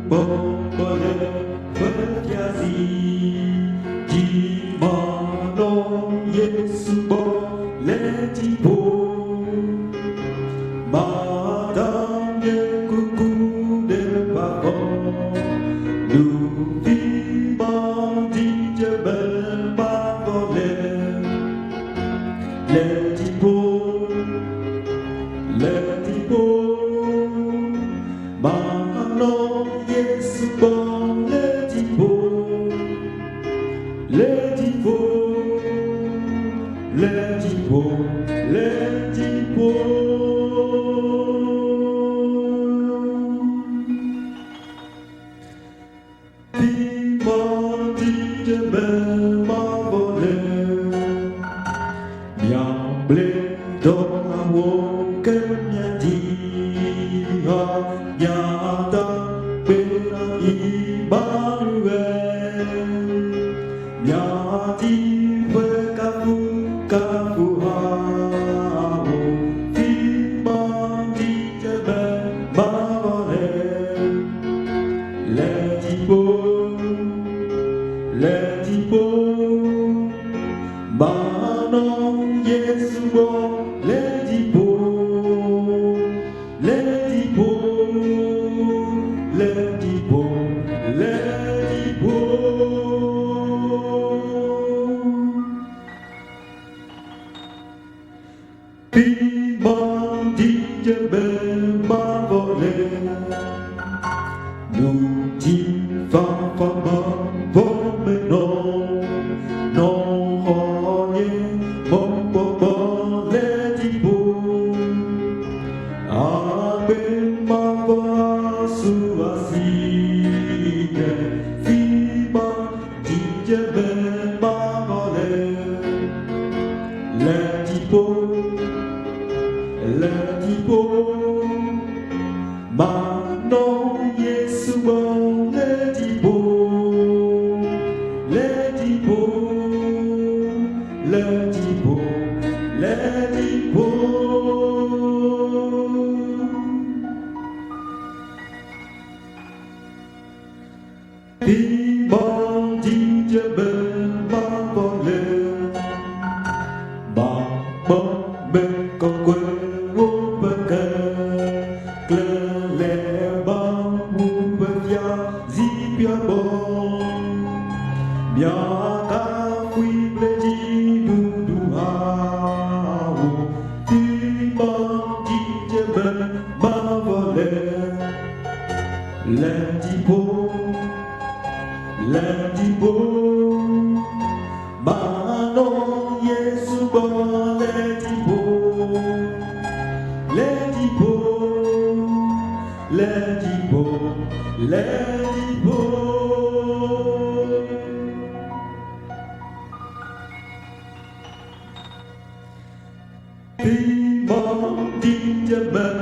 boleh berkreasi di mana Yesus boleh tipu madangnya kuku depan lupi mandi jebel boleh letipu mana Yesus boleh tipu letipu Tiba di jebel boleh yang boleh doa wongkenya dia nyata berani baru nyati berkafu kafu hau tiba di jebel boleh letipo mana Yesus boleh tipu letipo Timbang di jebel boleh Nuti fa menon non hoye boleh tipu aben suasi timbang di jebel boleh letipo mana Yesus boleh tipu letipo timbang di jebel boleh bapa bekokwe biarkan kui beli duduhau timbang di jebel boleh letipo mana Yesus boleh tipu letipo timbang di jebel